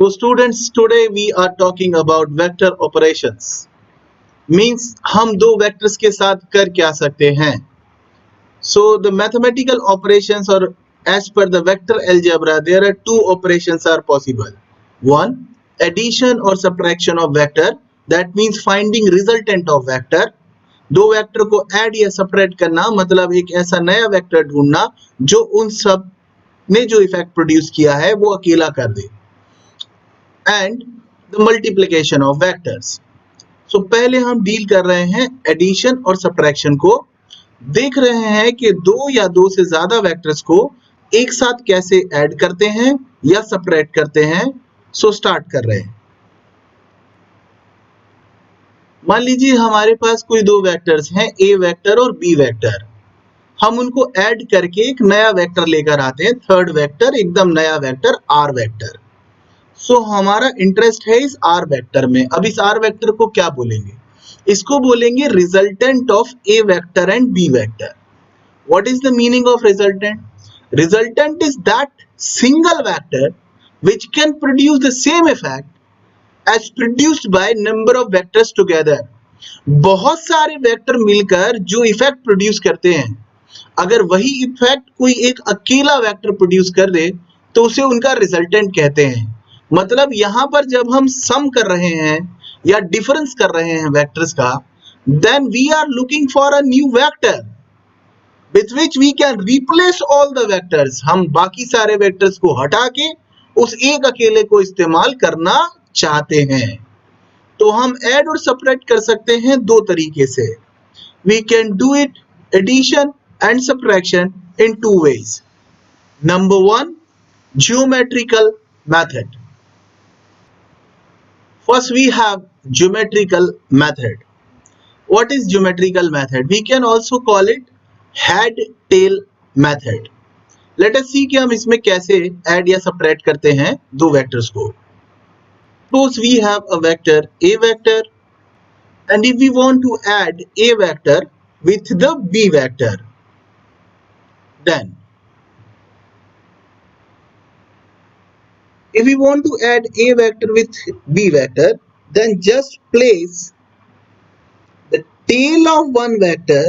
So students, today we are talking about vector operations. Means हम दो vectors के साथ कर क्या सकते हैं. So the mathematical operations, or as per the vector algebra, there are two operations are possible. One, addition or subtraction of vector, that means finding resultant of vector. दो vector को ऐड या separate करना मतलब एक ऐसा नया vector ढूंढना जो उन सब ने जो इफेक्ट प्रोड्यूस किया है वो अकेला कर दे. And the multiplication of vectors. So पहले हम डील कर रहे हैं एडिशन और सब्ट्रैक्शन को. देख रहे हैं कि दो या दो से ज्यादा वेक्टर्स को एक साथ कैसे ऐड करते हैं या सेपरेट करते हैं. सो स्टार्ट कर रहे हैं. मान लीजिए हमारे पास कोई दो वेक्टर्स हैं, ए वेक्टर और बी वेक्टर. हम उनको ऐड करके एक नया वेक्टर लेकर आते हैं, थर्ड वेक्टर, एकदम नया वेक्टर, आर वेक्टर. सो हमारा इंटरेस्ट है इस आर वेक्टर में. अब इस आर वेक्टर को क्या बोलेंगे? इसको बोलेंगे resultant of A vector and B vector. What is the meaning of resultant? Resultant is that single vector which can produce the same effect as produced by number of vectors together. बहुत सारे vector मिलकर जो effect produce करते हैं, अगर वही effect कोई एक अकेला वेक्टर प्रोड्यूस कर दे तो उसे उनका रिजल्टेंट कहते हैं. मतलब यहां पर जब हम सम कर रहे हैं या डिफरेंस कर रहे हैं वेक्टर्स का, then we are looking for a new vector with which we can replace all the vectors. हम बाकी सारे वेक्टर्स को हटा के उस एक अकेले को इस्तेमाल करना चाहते हैं. तो हम ऐड और सेपरेट कर सकते हैं दो तरीके से. We can do it addition and subtraction in two ways. Number one, geometrical method. First we have geometrical method. What is geometrical method? We can also call it head tail method. Let us see कि हम इसमें कैसे add या separate करते हैं दो vectors को. Suppose we have a vector A vector, and if we want to add A vector with the B vector, then if we want to add A vector with B vector, then just place the tail of one vector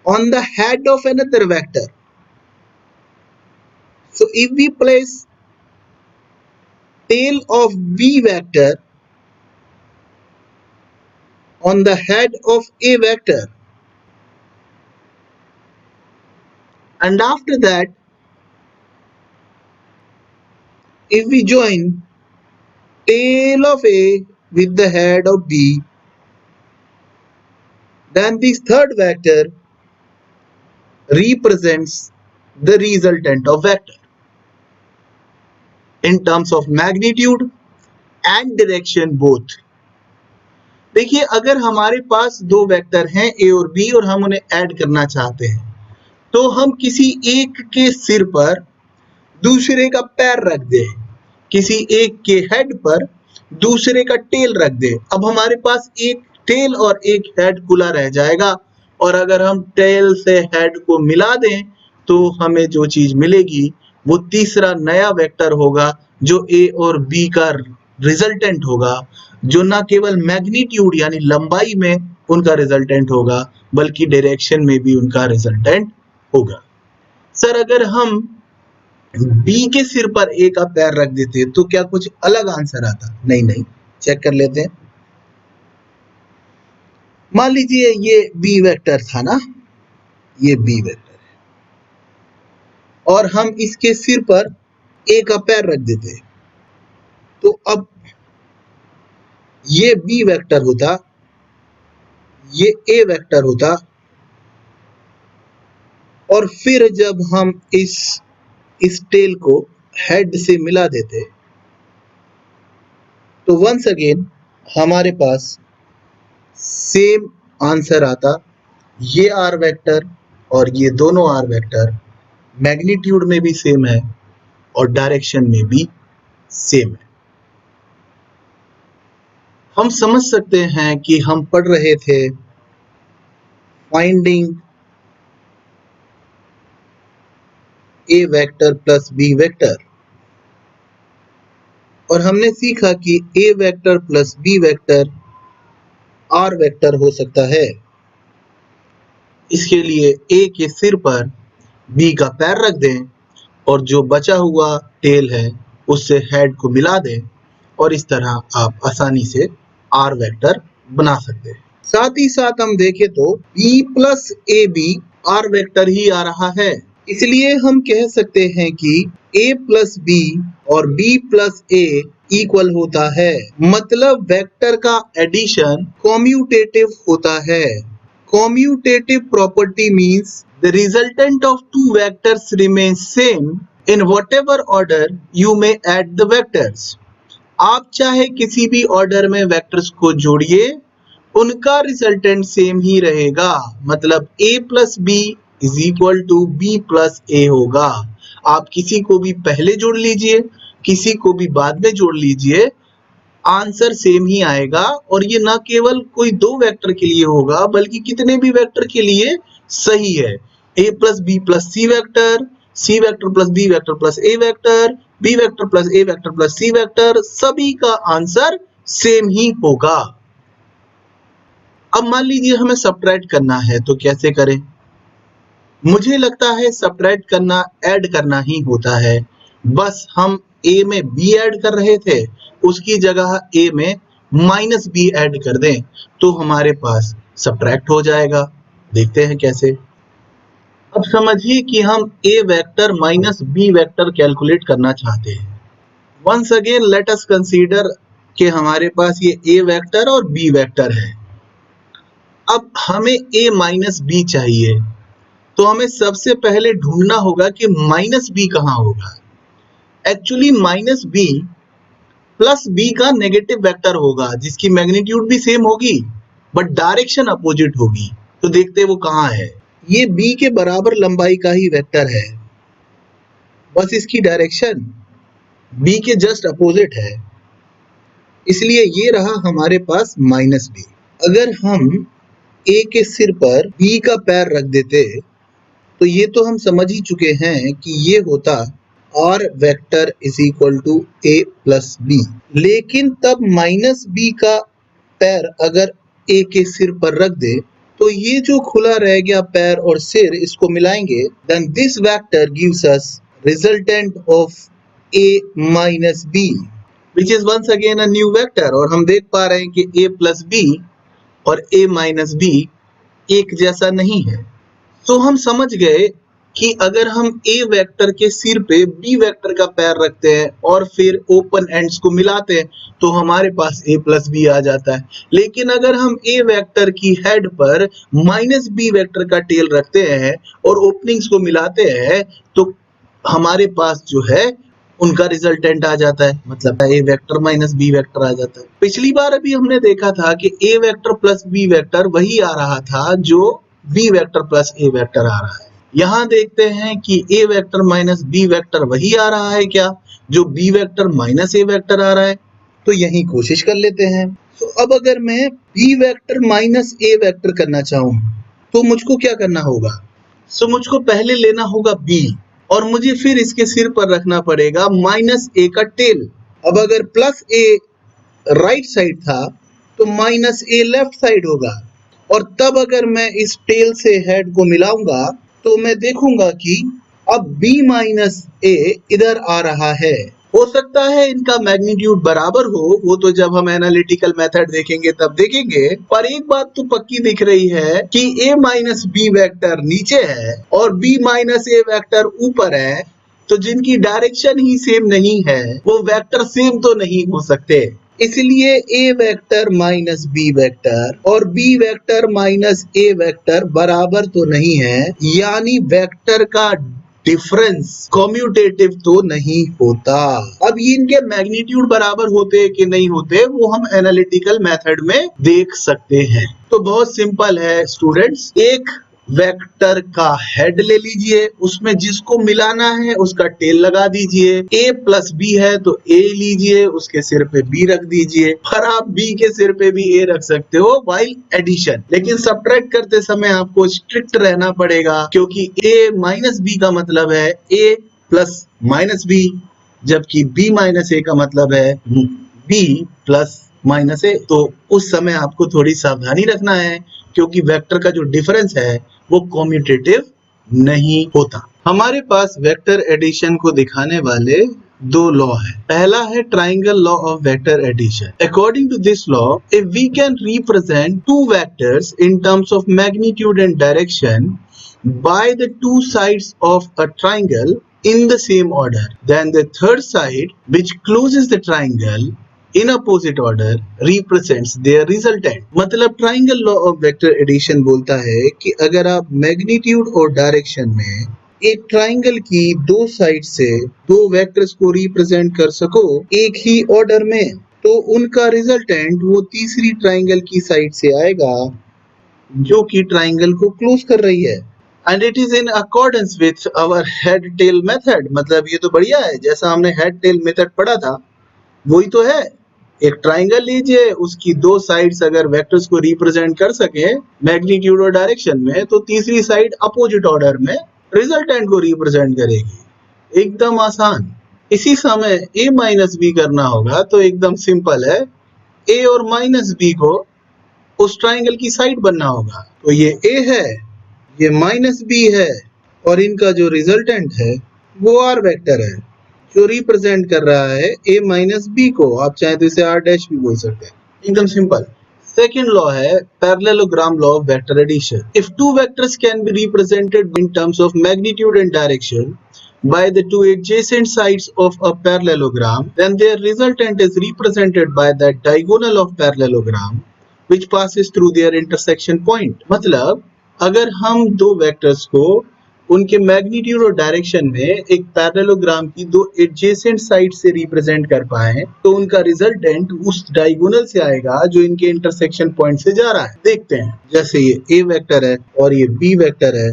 on the head of another vector. So if we place tail of B vector on the head of A vector, and after that if we join tail of A with the head of B, then this third vector represents the resultant of vector in terms of magnitude and direction both. देखिए अगर हमारे पास दो vector हैं A और B और हम उन्हें add करना चाहते हैं, तो हम किसी एक के सिर पर दूसरे का पैर रख दें, किसी एक के हेड पर दूसरे का टेल रख दें. अब हमारे पास एक टेल और एक हेड खुला रह जाएगा, और अगर हम टेल से हेड को मिला दें तो हमें जो चीज मिलेगी वो तीसरा नया वेक्टर होगा जो A और B का रिजल्टेंट होगा, जो ना केवल मैग्नीट्यूड यानी लंबाई में उनका रिजल्टेंट होगा बल्कि डायरेक्शन में भी उनका रिजल्टेंट होगा. सर अगर हम B के सिर पर A का पैर रख देते तो क्या कुछ अलग आंसर आता? नहीं, चेक कर लेते हैं. मान लीजिए ये B वेक्टर था ना, ये B वेक्टर है, और हम इसके सिर पर A का पैर रख देते, तो अब ये B वेक्टर होता, ये A वेक्टर होता, और फिर जब हम इस टेल को हेड से मिला देते तो वंस अगेन हमारे पास सेम आंसर आता. ये आर वेक्टर और ये दोनों आर वेक्टर मैग्नीट्यूड में भी सेम है और डायरेक्शन में भी सेम है. हम समझ सकते हैं कि हम पढ़ रहे थे finding A vector plus B vector. और हमने सीखा कि A vector plus B vector R vector हो सकता है। इसके लिए ए के सिर पर बी का पैर रख दें और जो बचा हुआ टेल है उससे हेड को मिला दें और इस तरह आप आसानी से आर वेक्टर बना सकते हैं। साथ ही साथ हम देखें तो B plus A B R vector ही आ रहा है, इसलिए हम कह सकते हैं कि a प्लस बी और b प्लस ए इक्वल होता है, मतलब वेक्टर का एडिशन कॉम्यूटेटिव होता है। Commutative property means the resultant of two vectors remains same in whatever order you may add the vectors. आप चाहे किसी भी ऑर्डर में वेक्टर्स को जोड़िए, उनका रिजल्टेंट सेम ही रहेगा, मतलब a plus B is equal to B plus A होगा। आप किसी को भी पहले जोड़ लीजिए, किसी को भी बाद में जोड़ लीजिए, आंसर सेम ही आएगा। और ये ना केवल कोई दो वेक्टर के लिए होगा बल्कि कितने भी वेक्टर के लिए सही है। a plus B plus C vector, C vector plus B vector plus A vector, B vector plus A vector plus C vector, सभी का आंसर सेम ही होगा। अब मान लीजिए हमें सब्ट्रैक्ट करना है, तो कैसे करें? मुझे लगता है सब्ट्रैक्ट करना ऐड करना ही होता है। बस हम a में b ऐड कर रहे थे, उसकी जगह a में माइनस b ऐड कर दें तो हमारे पास सब्ट्रैक्ट हो जाएगा। देखते हैं कैसे। अब समझिए कि हम a vector minus b vector calculate करना चाहते हैं। Once again let us consider कि हमारे पास ये a वेक्टर और b वेक्टर है। अब हमें a माइनस b चाहिए, तो हमें सबसे पहले ढूंढना होगा कि माइनस बी कहाँ होगा। Actually minus B plus B का नेगेटिव वेक्टर होगा, जिसकी मैग्नीट्यूड भी सेम होगी बट डायरेक्शन अपोजिट होगी। तो देखते हैं वो कहाँ है। ये बी के बराबर लंबाई का ही वेक्टर है, बस इसकी डायरेक्शन बी के जस्ट अपोजिट है, इसलिए ये रहा हमारे पास माइनस बी। अगर हम ए के सिर पर बी का पैर रख देते तो ये तो हम समझ ही चुके हैं कि ये होता R vector is equal to A plus B. लेकिन तब माइनस बी का पैर अगर ए के सिर पर रख दे तो ये जो खुला रह गया पैर और सिर, इसको मिलाएंगे, then this vector gives us resultant of A minus B which is once again a new vector. और हम देख पा रहे हैं कि ए प्लस बी और ए माइनस बी एक जैसा नहीं है। तो हम समझ गए कि अगर हम ए वेक्टर के सिर पे बी वेक्टर का पैर रखते हैं और फिर ओपन एंड्स को मिलाते हैं तो हमारे पास ए प्लस बी आ जाता है। लेकिन अगर हम ए वेक्टर की हेड पर माइनस बी वेक्टर का टेल रखते हैं और ओपनिंग्स को मिलाते हैं तो हमारे पास जो है उनका रिजल्टेंट आ जाता है, मतलब ए वेक्टर माइनस बी वेक्टर आ जाता है। पिछली बार अभी हमने देखा था कि A vector plus B vector वही आ रहा था जो B vector plus A vector आ रहा है। यहाँ देखते हैं कि A vector minus B vector वही आ रहा है क्या जो B vector minus A vector आ रहा है। तो यही कोशिश कर लेते हैं। तो अब अगर मैं B vector minus A vector करना चाहूँ तो मुझको क्या करना होगा? सो मुझको पहले लेना होगा बी और मुझे फिर इसके सिर पर रखना पड़ेगा माइनस ए का टेल। अब अगर प्लस ए राइट साइड था तो माइनस ए लेफ्ट साइड होगा, और तब अगर मैं इस टेल से हेड को मिलाऊंगा तो मैं देखूंगा कि अब b माइनस ए इधर आ रहा है। हो सकता है इनका मैग्नीट्यूड बराबर हो, वो तो जब हम एनालिटिकल मेथड देखेंगे तब देखेंगे, पर एक बात तो पक्की दिख रही है कि a माइनस बी वेक्टर नीचे है और b माइनस ए वेक्टर ऊपर है, तो जिनकी डायरेक्शन ही सेम नहीं है वो वेक्टर सेम तो नहीं हो सकते। इसलिए a vector minus B vector और b vector minus A vector बराबर तो नहीं है, यानी वेक्टर का डिफरेंस कम्यूटेटिव तो नहीं होता। अब इनके मैग्नीट्यूड बराबर होते कि नहीं होते वो हम एनालिटिकल मेथड में देख सकते हैं। तो बहुत सिंपल है स्टूडेंट्स, एक वेक्टर का हेड ले लीजिए, उसमें जिसको मिलाना है उसका टेल लगा दीजिए। a प्लस बी है तो a लीजिए, उसके सिर पे b रख दीजिए, और आप b के सिर पे भी a रख सकते हो व्हाइल एडिशन। लेकिन सब्ट्रैक्ट करते समय आपको स्ट्रिक्ट रहना पड़ेगा क्योंकि a माइनस बी का मतलब है a प्लस माइनस बी जबकि b माइनस a का मतलब है b प्लस माइनस a। तो उस समय आपको थोड़ी सावधानी रखना है, क्योंकि वेक्टर का जो डिफरेंस है वो कॉम्यूटेटिव नहीं होता। हमारे पास वेक्टर एडिशन को दिखाने वाले दो लॉ है। पहला है triangle law of vector addition. According to this law, if we can represent two vectors in terms of magnitude and direction by the two sides of a triangle in the same order, then the third side which closes the triangle in opposite order represents their resultant। मतलब triangle law of vector addition बोलता है कि अगर आप magnitude और direction में एक triangle की दो साइड से दो वेक्टर्स को रिप्रेजेंट कर सको एक ही ऑर्डर में, तो उनका रिजल्टेंट वो तीसरी ट्राइंगल की साइड से आएगा जो कि ट्राइंगल को क्लोज कर रही है। And it is in accordance with our head tail method. मतलब ये तो बढ़िया है, जैसा हमने हेड टेल मेथड पढ़ा था वही तो है। एक ट्राइंगल लीजिए, उसकी दो साइड्स अगर वेक्टर्स को रिप्रेजेंट कर सके मैग्नीट्यूड और डायरेक्शन में, तो तीसरी साइड अपोजिट ऑर्डर में रिजल्टेंट को रिप्रेजेंट करेगी। एकदम आसान। इसी समय a माइनस बी करना होगा तो एकदम सिंपल है, a और माइनस बी को उस ट्राइंगल की साइड बनना होगा। तो ये a है, ये माइनस बी है, और इनका जो रिजल्टेंट है वो r वेक्टर है जो रिप्रेजेंट कर रहा है a माइनस बी को। आप चाहे तो इसे r डैश भी बोल सकते हैं। एकदम सिंपल। सेकेंड लॉ है parallelogram law of vector addition. If two vectors can be represented in terms of magnitude and direction by the two adjacent sides of a parallelogram, then their resultant is represented by the diagonal of parallelogram which passes through their intersection point। मतलब अगर हम दो vectors को उनके magnitude और direction में एक parallelogram की दो एडजेसेंट साइड से रिप्रेजेंट कर पाए तो उनका रिजल्टेंट उस डायगोनल से आएगा जो इनके इंटरसेक्शन पॉइंट से जा रहा है। देखते हैं, जैसे ये a वेक्टर है और ये b वेक्टर है,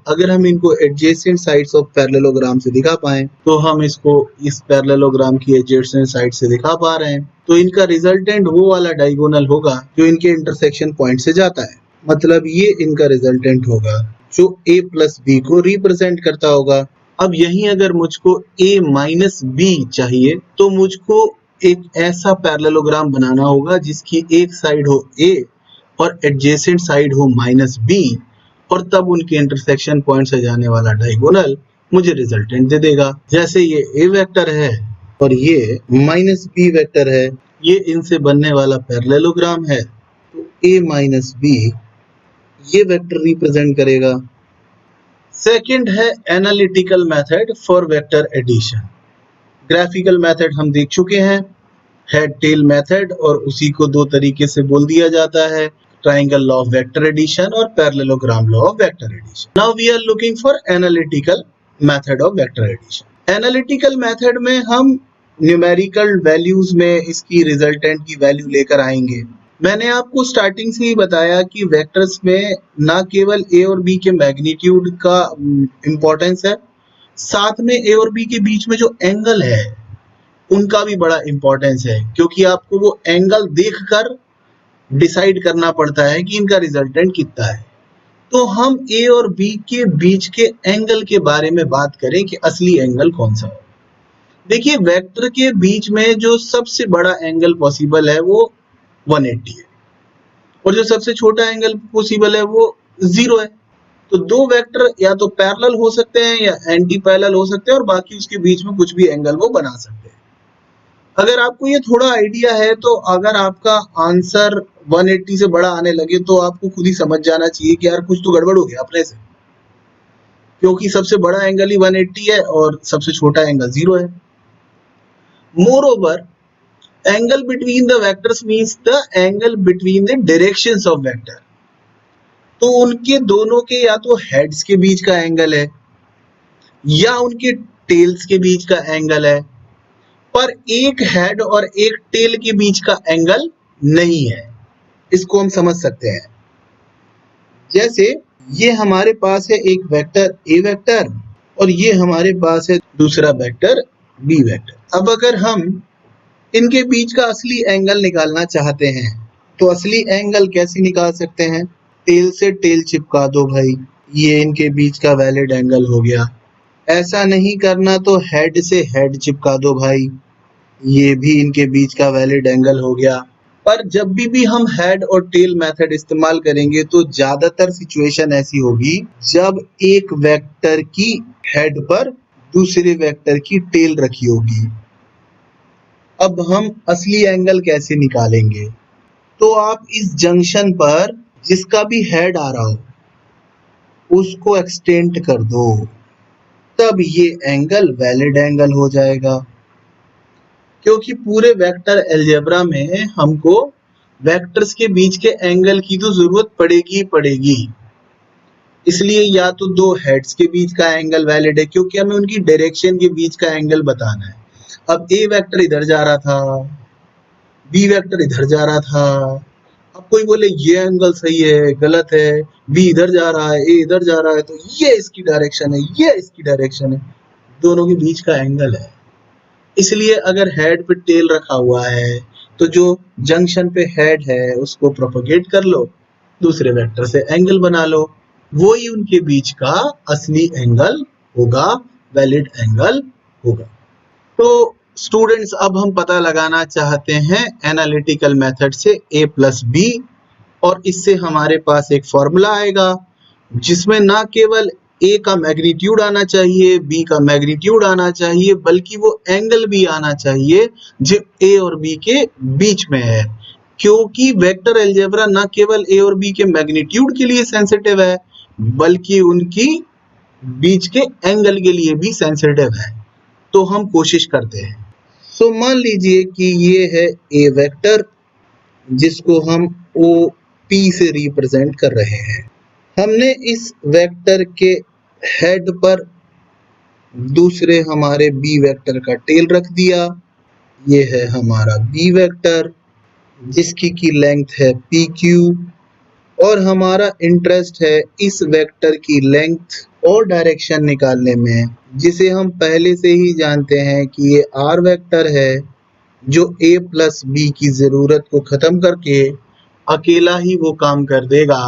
अगर हम इनको एडजेसेंट साइड्स ऑफ पैरेललोग्राम से दिखा पाए तो हम इसको इस पैरेललोग्राम की एडजेसेंट साइड से दिखा पा रहे हैं, तो इनका रिजल्टेंट वो वाला डायगोनल होगा जो इनके इंटरसेक्शन पॉइंट से जाता है। मतलब ये इनका रिजल्टेंट होगा जो a प्लस बी को रिप्रेजेंट करता होगा। अब यहीं अगर मुझको a माइनस बी चाहिए तो मुझको एक ऐसा पैरेललोग्राम बनाना होगा जिसकी एक साइड हो a और एडजेसेंट साइड हो माइनस बी, और तब उनके इंटरसेक्शन पॉइंट से जाने वाला डायगोनल मुझे रिजल्टेंट दे देगा। जैसे ये a वेक्टर है और ये माइनस बी वेक्टर है, ये इनसे बनने वाला पैरेललोग्राम है, तो a माइनस बी ये वेक्टर रिप्रेजेंट करेगा। सेकंड है analytical method for vector addition. Graphical method हम देख चुके हैं, हेड टेल मेथड, और उसी को दो तरीके से बोल दिया जाता है, triangle law of vector addition और parallelogram law of vector addition. Now we are looking for analytical method of vector addition. Analytical method में हम न्यूमेरिकल वैल्यूज में इसकी रिजल्टेंट की वैल्यू लेकर आएंगे। मैंने आपको स्टार्टिंग से ही बताया कि वेक्टर्स में ना केवल a और b के मैग्नीट्यूड का इंपॉर्टेंस है, साथ में a और b के बीच में जो एंगल है उनका भी बड़ा इंपॉर्टेंस है, क्योंकि आपको वो एंगल देखकर डिसाइड करना पड़ता है कि इनका रिजल्टेंट कितना है। तो हम a और b के बीच के एंगल के बारे में बात करें कि असली एंगल कौन सा है। देखिए, वेक्टर के बीच में जो सबसे बड़ा एंगल पॉसिबल है वो 180 है, और जो सबसे छोटा एंगल पॉसिबल है वो 0 है। तो दो वेक्टर या तो पैरेलल हो सकते हैं या एंटी पैरेलल हो सकते हैं, और बाकी उसके बीच में कुछ भी एंगल वो बना सकते हैं। अगर आपको ये थोड़ा आइडिया है तो अगर आपका आंसर 180 से बड़ा आने लगे तो आपको खुद ही समझ जाना चाहिए कि यार कुछ तो गड़बड़ हो गया अपने से, क्योंकि सबसे बड़ा एंगल ही 180 है और सबसे छोटा एंगल 0 है। Moreover, angle between the vectors means the angle between the directions of vector. तो उनके दोनों के या तो हेड्स के बीच का एंगल है या उनके टेल्स के बीच का एंगल है, पर एक हेड और एक टेल के बीच का एंगल नहीं है। इसको हम समझ सकते हैं, जैसे ये हमारे पास है एक वेक्टर a वेक्टर और ये हमारे पास है दूसरा वेक्टर b वेक्टर। अब अगर हम इनके बीच का असली एंगल निकालना चाहते हैं तो असली एंगल कैसे निकाल सकते हैं? टेल से टेल चिपका दो भाई, ये इनके बीच का वैलिड एंगल हो गया। ऐसा नहीं करना तो हेड से हेड चिपका दो भाई, ये भी इनके बीच का वैलिड एंगल हो गया। पर जब भी हम हेड और टेल मेथड इस्तेमाल करेंगे तो ज्यादातर सिचुएशन ऐसी होगी जब एक वेक्टर की हेड पर दूसरे वेक्टर की टेल रखी होगी। अब हम असली एंगल कैसे निकालेंगे? तो आप इस जंक्शन पर जिसका भी हेड आ रहा हो उसको एक्सटेंड कर दो, तब ये एंगल वैलिड एंगल हो जाएगा। क्योंकि पूरे वेक्टर अलजेब्रा में हमको वेक्टर्स के बीच के एंगल की तो जरूरत पड़ेगी ही पड़ेगी। इसलिए या तो दो हेड्स के बीच का एंगल वैलिड है क्योंकि हमें उनकी डायरेक्शन के बीच का एंगल बताना है। अब ए वेक्टर इधर जा रहा था, बी वेक्टर इधर जा रहा था। अब कोई बोले ये एंगल सही है, गलत है, बी इधर जा रहा है, ए इधर जा रहा है, तो ये इसकी डायरेक्शन है, ये इसकी डायरेक्शन है, दोनों के बीच का एंगल है। इसलिए अगर हेड पे टेल रखा हुआ है तो जो जंक्शन पे हेड है उसको प्रोपोगेट कर लो, दूसरे वेक्टर से एंगल बना लो, वो ही उनके बीच का असली एंगल होगा, वैलिड एंगल होगा। तो स्टूडेंट्स अब हम पता लगाना चाहते हैं एनालिटिकल मेथड से a प्लस बी, और इससे हमारे पास एक फॉर्मूला आएगा जिसमें ना केवल ए का मैग्नीट्यूड आना चाहिए, बी का मैग्नीट्यूड आना चाहिए, बल्कि वो एंगल भी आना चाहिए जो ए और बी के बीच में है। क्योंकि वेक्टर अलजेब्रा ना केवल ए और बी के मैग्नीट्यूड के लिए सेंसिटिव है बल्कि उनकी बीच के एंगल के लिए भी सेंसिटिव है। तो हम कोशिश करते हैं। तो मान लीजिए कि ये है ए वेक्टर जिसको हम ओ पी से रिप्रेजेंट कर रहे हैं। हमने इस वेक्टर के हेड पर दूसरे हमारे बी वेक्टर का टेल रख दिया। ये है हमारा बी वेक्टर जिसकी की लेंथ है पी क्यू, और हमारा इंटरेस्ट है इस वेक्टर की लेंथ और डायरेक्शन निकालने में, जिसे हम पहले से ही जानते हैं कि ये आर वेक्टर है जो a प्लस बी की जरूरत को खत्म करके अकेला ही वो काम कर देगा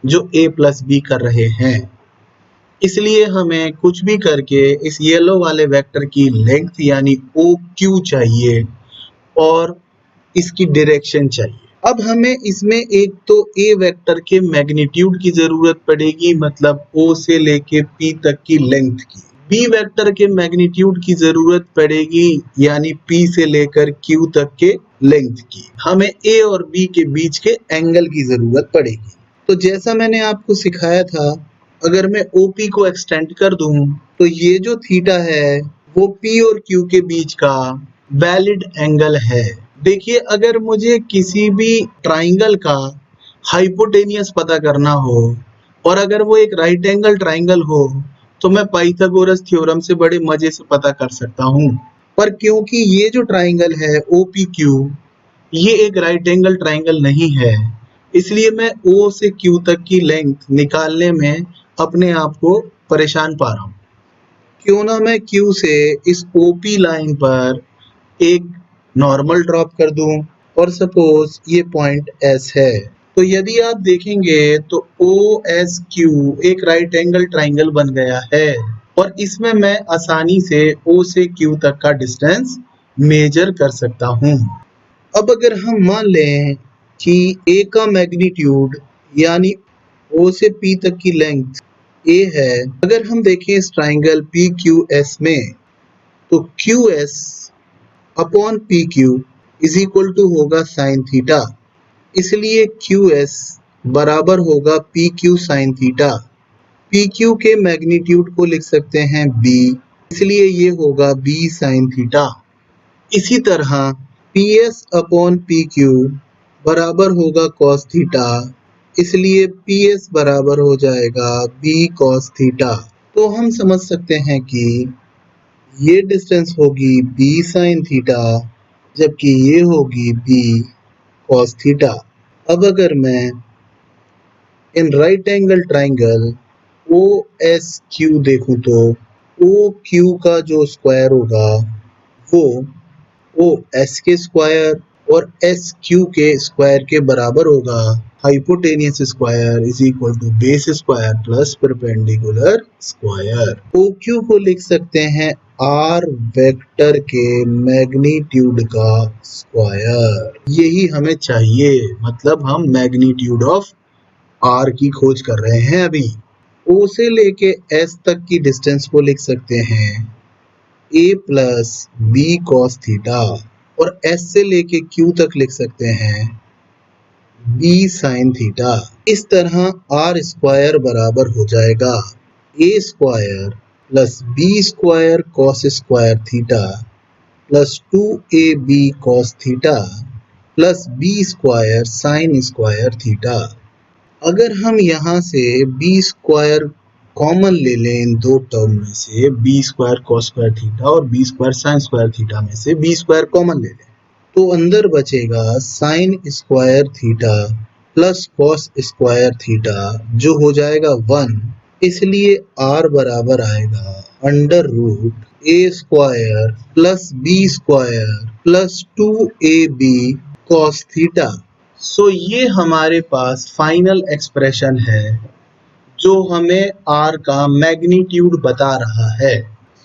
जो a प्लस बी कर रहे हैं। इसलिए हमें कुछ भी करके इस येलो वाले वेक्टर की लेंथ यानी ओ क्यू चाहिए और इसकी डायरेक्शन चाहिए। अब हमें इसमें एक तो ए वेक्टर के मैग्नीट्यूड की जरूरत पड़ेगी, मतलब ओ से लेके पी तक की लेंथ की। बी वेक्टर के मैग्नीट्यूड की जरूरत पड़ेगी यानी पी से लेकर क्यू तक के लेंथ की। हमें ए और बी के बीच के एंगल की जरूरत पड़ेगी। तो जैसा मैंने आपको सिखाया था, अगर मैं OP को एक्सटेंड कर दूं तो ये जो थीटा है वो P और Q के बीच का वैलिड एंगल है। देखिए, अगर मुझे किसी भी ट्राइंगल का हाइपोटेनियस पता करना हो और अगर वो एक राइट एंगल ट्राइंगल हो तो मैं पाइथागोरस थ्योरम से बड़े मजे से पता कर सकता हूँ। पर क्योंकि ये जो ट्राइंगल है OPQ ये एक राइट एंगल ट्राइंगल नहीं है, इसलिए मैं O से Q तक की लेंथ निकालने में अपने आप को परेशान पा रहा हूँ। क्यों ना मैं Q से इस OP लाइन पर एक नॉर्मल ड्रॉप कर दूं और सपोज ये पॉइंट S है। तो यदि आप देखेंगे तो OSQ एक राइट एंगल ट्राइंगल बन गया है और इसमें मैं आसानी से O से Q तक का डिस्टेंस मेजर कर सकता हूँ। अब अगर हम मान लें कि A का मैग्नीट्यूड यानी O से P तक की लेंथ A है, अगर हम देखें इस ट्राइंगल PQS में तो QS upon PQ is equal to होगा साइन थीटा, इसलिए QS बराबर होगा PQ साइन थीटा। PQ के मैग्नीट्यूड को लिख सकते हैं B, इसलिए ये होगा B साइन थीटा। इसी तरह PS अपॉन PQ बराबर होगा cos थीटा, इसलिए PS बराबर हो जाएगा B cos थीटा। तो हम समझ सकते हैं कि ये डिस्टेंस होगी B sin थीटा जबकि ये होगी B cos थीटा। अब अगर मैं इन राइट एंगल ट्राइंगल OSQ देखूं तो OQ का जो स्क्वायर होगा वो OS के स्क्वायर और SQ के स्क्वायर के बराबर होगा। Hypotenuse square is equal to base square plus perpendicular square. OQ को लिख सकते हैं R वेक्टर के मैग्नीट्यूड का स्क्वायर। यही हमें चाहिए, मतलब हम मैग्नीट्यूड ऑफ R की खोज कर रहे हैं अभी। O से लेके S तक की डिस्टेंस को लिख सकते हैं A plus B cos theta, और S से लेके Q तक लिख सकते हैं B sin थीटा। इस तरह R स्क्वायर बराबर हो जाएगा A square plus B square cos square theta plus 2AB cos theta plus B square sin square theta. अगर हम यहाँ से B स्क्वायर कॉमन ले लें इन दो टर्म में से, B square cos square theta और B square sin square theta में से B स्क्वायर कॉमन ले लें, तो अंदर बचेगा sin square theta plus cos square theta, जो हो जाएगा 1। इसलिए R बराबर आएगा under root A square plus B square plus 2AB cos theta. So ये हमारे पास फाइनल एक्सप्रेशन है जो हमें R का मैग्नीट्यूड बता रहा है।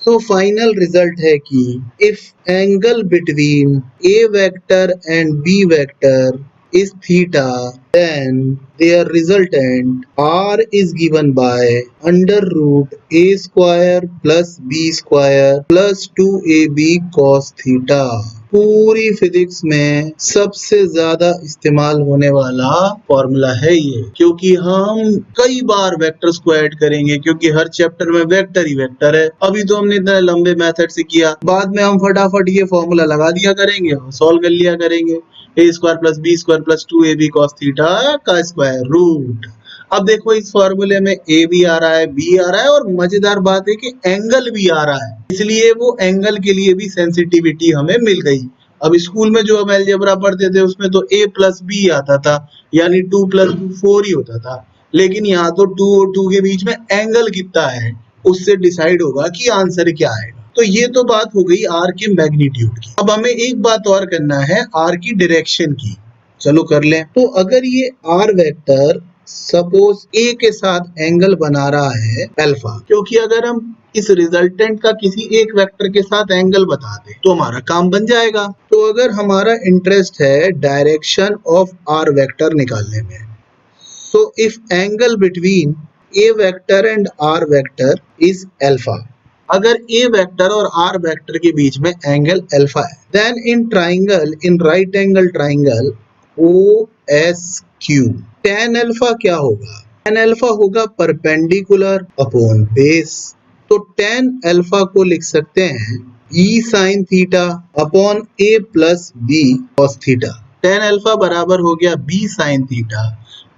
सो फाइनल रिजल्ट है कि if angle between A vector and B vector is theta, then their resultant R is given by under root A square plus B square plus 2AB cos theta। पूरी physics में सबसे ज्यादा इस्तेमाल होने वाला formula है ये, क्योंकि हम कई बार वेक्टर्स को ऐड करेंगे, क्योंकि हर चैप्टर में वेक्टर ही वेक्टर है। अभी तो हमने इतने लंबे मेथड से किया, बाद में हम फटाफट ये फॉर्मूला लगा दिया करेंगे और सॉल्व कर लिया करेंगे। A square plus B square plus 2AB cos theta का स्क्वायर रूट। अब देखो इस फॉर्मूले में A भी आ रहा है, B आ रहा है, और मजेदार बात है कि एंगल भी आ रहा है, इसलिए वो एंगल के लिए भी सेंसिटिविटी हमें मिल गई। अब स्कूल में जो हम अलजेब्रा पढ़ते थे उसमें तो A प्लस B आता था, यानी 2 प्लस 2 4 ही होता था, लेकिन यहाँ तो 2 और 2 के बीच में एंगल कितना है उससे डिसाइड होगा कि आंसर क्या आएगा। तो ये तो बात हो गई R के मैग्नीट्यूड की। अब हमें एक बात और करना है R की डायरेक्शन की, चलो कर लें। तो अगर ये R वेक्टर सपोज A के साथ एंगल बना रहा है अल्फा, क्योंकि अगर हम इस रिजल्टेंट का किसी एक वेक्टर के साथ एंगल बता दें तो हमारा काम बन जाएगा। तो अगर हमारा इंटरेस्ट है डायरेक्शन ऑफ R वेक्टर निकालने में, so if angle between A vector and R vector is alpha, अगर A वेक्टर और R वेक्टर के बीच में एंगल अल्फा है, then in triangle, in right angle triangle OSQ tan alpha क्या होगा? tan अल्फा होगा परपेंडिकुलर अपॉन बेस। तो tan अल्फा को लिख सकते हैं E sin theta upon A plus B cos theta. tan alpha बराबर हो गया B sin theta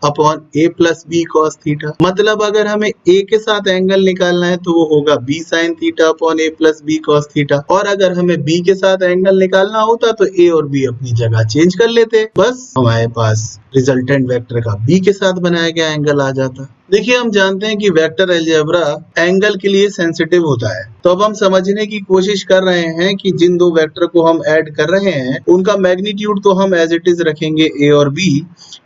upon A plus B cos theta. मतलब अगर हमें A के साथ एंगल निकालना है तो वो होगा B sin theta upon A plus B cos theta, और अगर हमें B के साथ एंगल निकालना होता तो A और B अपनी जगह चेंज कर लेते, बस हमारे पास रिजल्टेंट वेक्टर का B के साथ बनाया गया एंगल आ जाता। देखिए हम जानते हैं कि वेक्टर अलजेब्रा एंगल के लिए सेंसिटिव होता है, तो अब हम समझने की कोशिश कर रहे हैं कि जिन दो वेक्टर को हम ऐड कर रहे हैं उनका मैग्नीट्यूड तो हम एज इट इज रखेंगे A और B,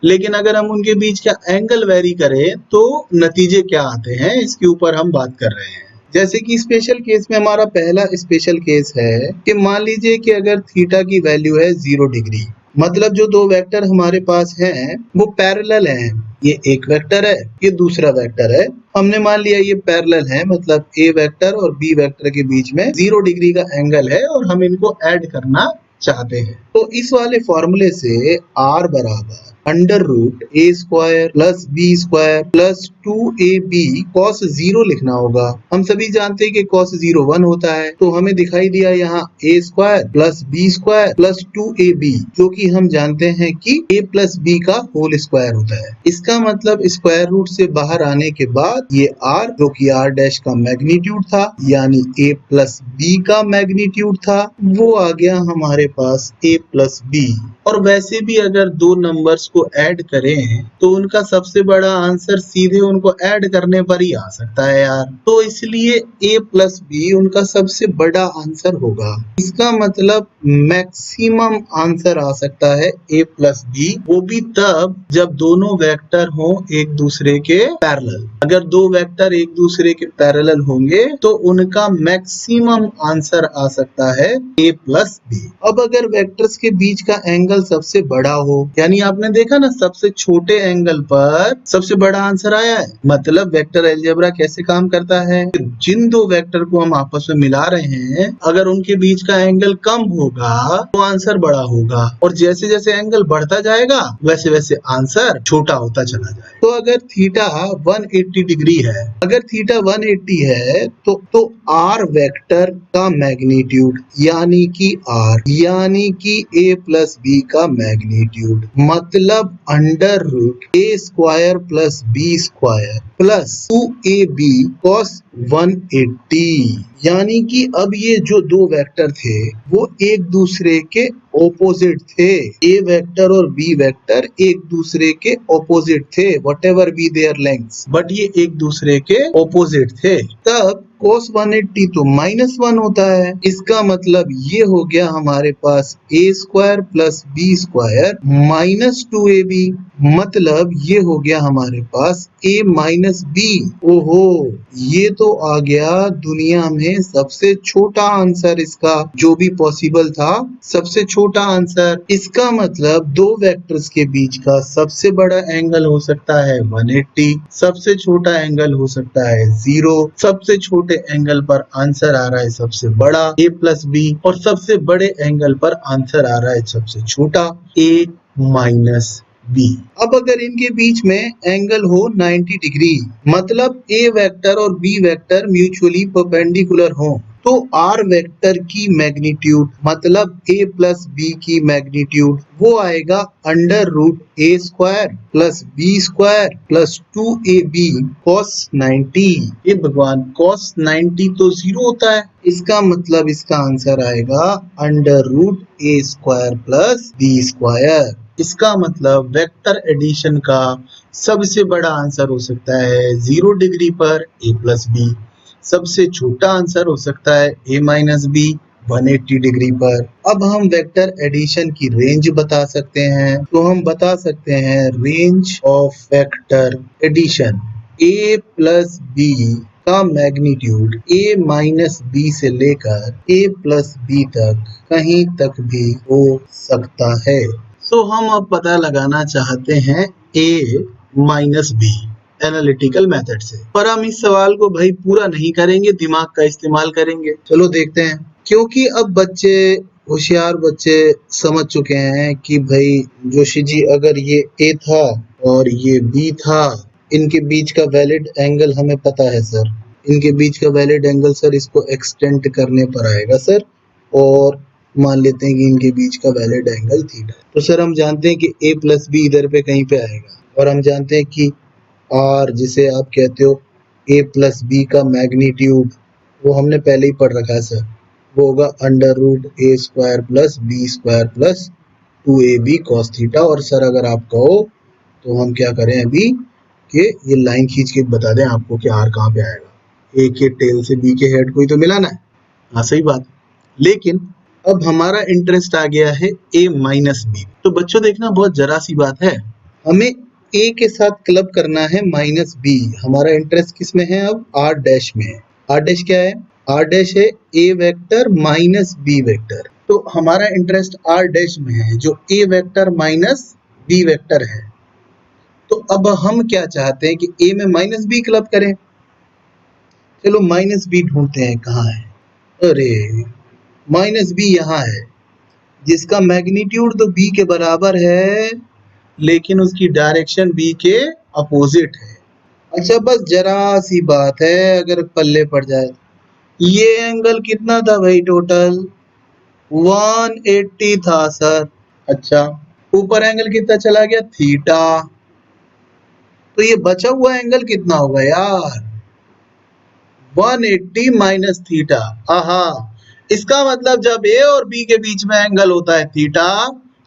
लेकिन अगर हम उनके बीच का एंगल वेरी करें तो नतीजे क्या आते हैं इसके ऊपर हम बात कर रहे हैं। जैसे कि स्पेशल केस में हमारा पहला स्पेशल केस है कि मान लीजिए कि अगर थीटा की वैल्यू है 0 डिग्री, मतलब जो दो वेक्टर हमारे पास हैं वो पैरेलल हैं, ये एक वेक्टर है ये दूसरा वेक्टर है, हमने मान लिया ये पैरेलल है, मतलब A वेक्टर और B वेक्टर के बीच में 0 डिग्री का एंगल है और हम इनको ऐड करना चाहते हैं। तो इस वाले फॉर्मूले से R बराबर under root A square plus B square plus 2AB cos 0 लिखना होगा। हम सभी जानते हैं कि cos 0 1 होता है, तो हमें दिखाई दिया यहाँ A square plus B square plus 2AB, जो कि हम जानते हैं कि A प्लस B का होल स्क्वायर होता है। इसका मतलब स्क्वायर रूट से बाहर आने के बाद ये R, जो कि R डैश का मैग्नीट्यूड था, यानी A प्लस B का मैग्नीट्यूड था, वो आ गया हमारे पास A प्लस B। और वैसे भी अगर दो नंबर्स को ऐड करें तो उनका सबसे बड़ा आंसर सीधे उनको ऐड करने पर ही आ सकता है यार। तो इसलिए a प्लस बी उनका सबसे बड़ा आंसर होगा। इसका मतलब मैक्सिमम आंसर आ सकता है a प्लस बी, वो भी तब जब दोनों वेक्टर हो एक दूसरे के पैरेलल। अगर दो वेक्टर एक दूसरे के पैरेलल होंगे तो उनका मैक्सिमम आंसर आ सकता है a प्लस बी। अब अगर वेक्टर्स के बीच का एंगल सबसे बड़ा हो, यानी आपने देखा ना सबसे छोटे एंगल पर सबसे बड़ा आंसर आया है, मतलब वेक्टर अलजेब्रा कैसे काम करता है, जिन दो वेक्टर को हम आपस में मिला रहे हैं अगर उनके बीच का एंगल कम होगा तो आंसर बड़ा होगा, और जैसे जैसे एंगल बढ़ता जाएगा वैसे वैसे आंसर छोटा होता चला जाएगा। तो अगर थीटा 180 डिग्री है, अगर थीटा 180 है तो आर वेक्टर का मैग्नीट्यूड यानी कि a प्लस बी का मैग्नीट्यूड मतलब under root a square plus B square plus 2ab cos 180। यानी कि अब ये जो दो वेक्टर थे वो एक दूसरे के ऑपोजिट थे। ए वेक्टर और बी वेक्टर एक दूसरे के ऑपोजिट थे, whatever be their lengths, but ये एक दूसरे के ऑपोजिट थे। तब cos 180 तो -1 होता है। इसका मतलब ये हो गया हमारे पास a square plus B square minus 2ab, मतलब ये हो गया हमारे पास a माइनस बी। ओहो, ये तो आ गया दुनिया में सबसे छोटा आंसर, इसका जो भी पॉसिबल था सबसे छोटा आंसर। इसका मतलब दो वेक्टर्स के बीच का सबसे बड़ा एंगल हो सकता है 180, सबसे छोटा एंगल हो सकता है 0, सबसे छोटे एंगल पर आंसर आ रहा है सबसे बड़ा a प्लस बी, और सबसे बड़े एंगल पर आंसर आ रहा है सबसे छोटा a माइनस बी। अब अगर इनके बीच में एंगल हो 90 डिग्री, मतलब a वेक्टर और b वेक्टर म्यूचुअली परपेंडिकुलर हो, तो r वेक्टर की मैग्नीट्यूड मतलब a प्लस बी की मैग्नीट्यूड वो आएगा under root a square plus B square plus 2ab cos 90। ये भगवान, cos 90 तो 0 होता है, इसका मतलब इसका आंसर आएगा under root a square plus B square. इसका मतलब वेक्टर एडिशन का सबसे बड़ा आंसर हो सकता है 0 डिग्री पर a प्लस बी, सबसे छोटा आंसर हो सकता है a माइनस बी 180 डिग्री पर। अब हम वेक्टर एडिशन की रेंज बता सकते हैं, तो हम बता सकते हैं range of vector addition a plus B का मैग्नीट्यूड a माइनस बी से लेकर a प्लस बी तक कहीं तक भी हो सकता है। तो हम अब पता लगाना चाहते हैं a minus B analytical method से, पर हम इस सवाल को भाई पूरा नहीं करेंगे, दिमाग का इस्तेमाल करेंगे। चलो देखते हैं, क्योंकि अब बच्चे होशियार बच्चे समझ चुके हैं कि भाई जोशी जी अगर ये a था और ये b था, इनके बीच का वैलिड एंगल हमें पता है सर, इनके बीच का वैलिड एंगल सर इसको एक्सटेंड करने पर आएगा सर, और मान लेते हैं कि इनके बीच का वैलिड एंगल थीटा। तो सर हम जानते हैं कि a प्लस बी इधर पे कहीं पे आएगा, और हम जानते हैं कि r जिसे आप कहते हो a प्लस बी का मैग्नीट्यूड वो हमने पहले ही पढ़ रखा है सर, वो होगा under root a square plus B square plus 2ab cos theta. और सर अगर आप कहो तो हम क्या करें अभी कि ये लाइन खींच के बता दें आपको कि r कहाँ पे आएगा, a के टेल से b के हेड को ही तो मिलाना है। हाँ सही बात, लेकिन अब हमारा इंटरेस्ट आ गया है a माइनस बी। तो बच्चों देखना बहुत जरा सी बात है, हमें a के साथ क्लब करना है माइनस बी। हमारा इंटरेस्ट किस में है, अब r डैश में है। r डैश क्या है, r डैश है a vector minus b vector, तो हमारा इंटरेस्ट r डैश में है जो a vector minus b vector है। तो अब हम क्या चाहते हैं कि a में माइनस बी क्लब करें। चलो माइनस बी ढूंढते हैं कहाँ है, अरे माइनस बी यहाँ है, जिसका मैग्नीट्यूड तो b के बराबर है लेकिन उसकी डायरेक्शन b के अपोजिट है। अच्छा बस जरा सी बात है, अगर पल्ले पड़ जाए, ये एंगल कितना था भाई, टोटल 180 था सर। अच्छा ऊपर एंगल कितना चला गया, थीटा, तो ये बचा हुआ एंगल कितना होगा यार, 180 माइनस थीटा। आहा, इसका मतलब जब a और b के बीच में एंगल होता है थीटा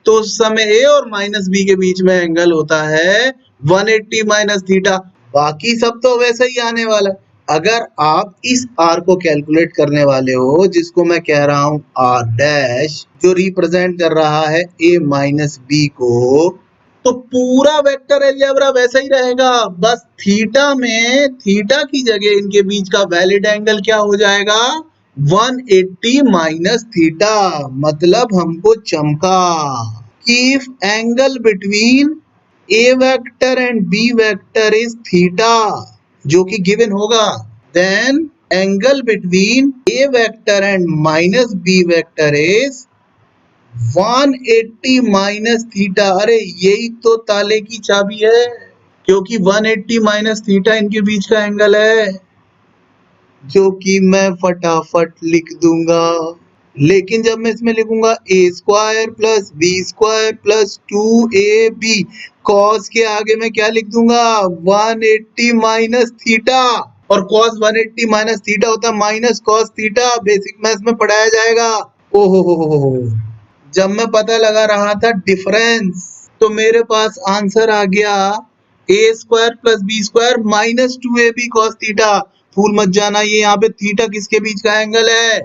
तो उस समय ए और माइनस बी के बीच में एंगल होता है 180 माइनस थीटा। बाकी सब तो वैसे ही आने वाला है। अगर आप इस आर को कैलकुलेट करने वाले हो, जिसको मैं कह रहा हूं आर डैश, जो रिप्रेजेंट कर रहा है ए माइनस बी को, तो पूरा वेक्टर अलजेब्रा वैसा ही रहेगा, बस थीटा में थीटा की जगह इनके बीच का वैलिड एंगल क्या हो जाएगा 180 माइनस थीटा। मतलब हमको चमका कि if angle between A vector and B vector is theta, जो कि गिवन होगा, then angle between A vector and minus B vector is 180 minus theta. अरे यही तो ताले की चाबी है, क्योंकि 180 माइनस थीटा इनके बीच का एंगल है, जो कि मैं फटाफट लिख दूंगा। लेकिन जब मैं इसमें लिखूंगा A square plus B square plus 2ab, cos के आगे मैं क्या लिख दूंगा 180 माइनस थीटा। और कॉस 180 माइनस थीटा होता है minus cos theta, basic maths में पढ़ाया जाएगा। ओहो हो, जब मैं पता लगा रहा था डिफरेंस, तो मेरे पास आंसर आ गया A square plus B square minus 2ab cos theta. भूल मत जाना, ये यहाँ पे थीटा किसके बीच का एंगल है,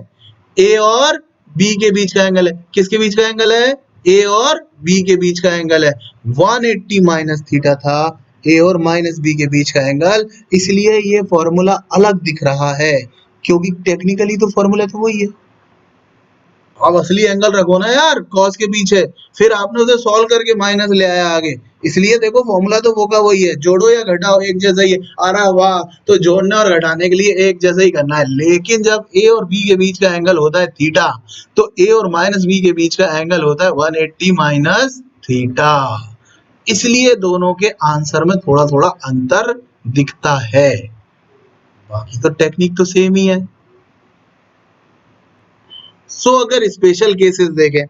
ए और बी के बीच का एंगल है। किसके बीच का एंगल है, ए और बी के बीच का एंगल है। 180 माइनस थीटा था ए और माइनस बी के बीच का एंगल, इसलिए ये फॉर्मूला अलग दिख रहा है, क्योंकि टेक्निकली तो फॉर्मूला तो वही है। अब असली एंगल रखो ना यार कॉस के पीछे, फिर आपने उसे सॉल्व करके माइनस ले आया आगे। इसलिए देखो फॉर्मूला तो वो का वही है, जोड़ो या घटाओ एक जैसा ही है। अरे वाह, तो जोड़ने और घटाने के लिए एक जैसा ही करना है। लेकिन जब ए और बी के बीच का एंगल होता है थीटा, तो ए और माइनस बी के बीच का एंगल होता है 180 माइनस थीटा। इसलिए दोनों के आंसर में थोड़ा थोड़ा अंतर दिखता है, बाकी तो टेक्निक तो सेम ही है। सो अगर स्पेशल केसेस देखें,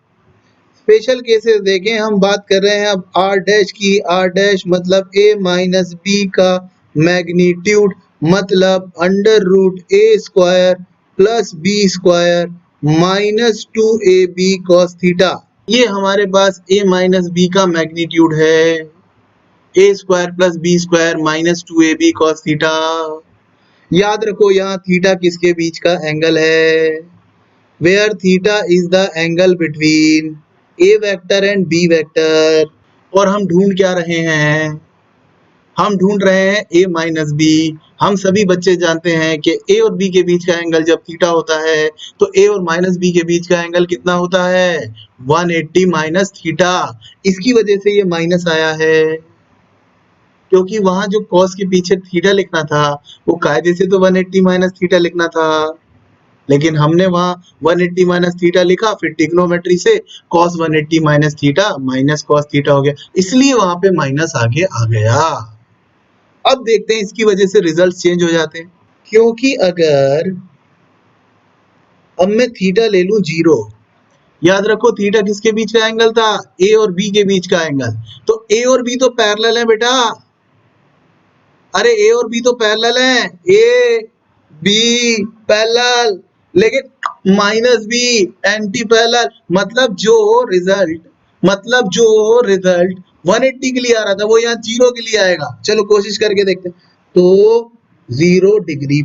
स्पेशल केसेस देखें, हम बात कर रहे हैं अब आर डैश की। आर डैश मतलब ए माइनस बी का मैग्नीट्यूड, मतलब under root A square plus B square minus 2ab cos theta. ये हमारे पास ए माइनस बी का मैग्नीट्यूड है, A square plus B square minus 2ab cos theta. याद रखो यहाँ थीटा किसके बीच का एंगल है, where theta is the angle between A vector and B vector. और हम ढूंढ क्या रहे हैं, हम ढूंढ रहे हैं ए माइनस बी। हम सभी बच्चे जानते हैं कि ए और बी के बीच का एंगल जब थीटा होता है, तो ए और माइनस बी के बीच का एंगल कितना होता है 180 माइनस थीटा। इसकी वजह से ये माइनस आया है, क्योंकि वहां जो कॉस के पीछे थीटा लिखना था, वो कायदे से तो 180 माइनस थीटा लिखना था, लेकिन हमने वहां 180 माइनस थीटा लिखा, फिर ट्रिग्नोमेट्री से cos 180 minus theta minus cos theta हो गया, इसलिए वहां पे माइनस आगे आ गया। अब देखते हैं इसकी वजह से रिजल्ट चेंज हो जाते हैं, क्योंकि अगर अब मैं थीटा ले लूं 0, याद रखो थीटा किसके बीच का एंगल था, ए और बी के बीच का एंगल, तो ए और बी तो पैरेलल है बेटा। अरे ए और बी तो पैरेलल हैं, ए बी पैरेलल, लेकिन माइनस बी एंटी पैरेलल। मतलब जो रिजल्ट 180 के लिए आ रहा था, वो यहाँ 0 के लिए आएगा। चलो कोशिश करके देखते हैं। तो 0 डिग्री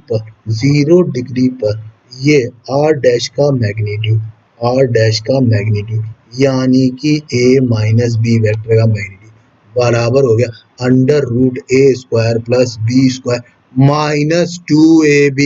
पर ये आर डैश का मैग्नीट्यूड, आर डैश का मैग्नीट्यूड यानी कि ए माइनस बी वेक्टर का मैग्नीट्यूड बराबर हो गया under root A square plus B square minus 2ab।